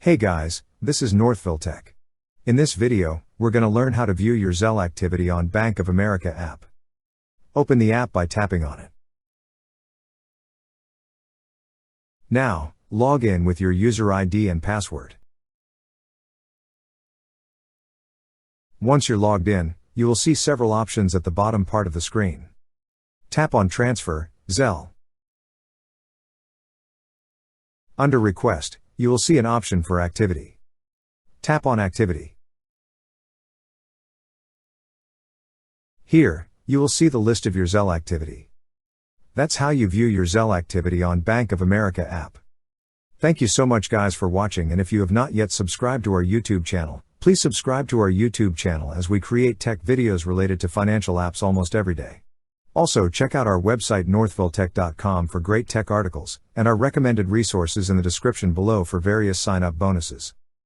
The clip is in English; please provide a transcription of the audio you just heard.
Hey guys, this is Northville Tech. In this video, we're going to learn how to view your Zelle activity on Bank of America app. Open the app by tapping on it. Now, log in with your user ID and password. Once you're logged in, you will see several options at the bottom part of the screen. Tap on Transfer, Zelle. Under Request, you will see an option for Activity. Tap on Activity. Here, you will see the list of your Zelle activity. That's how you view your Zelle activity on Bank of America app. Thank you so much guys for watching, and if you have not yet subscribed to our YouTube channel, please subscribe to our YouTube channel as we create tech videos related to financial apps almost every day. Also check out our website northvilletech.com for great tech articles, and our recommended resources in the description below for various sign-up bonuses.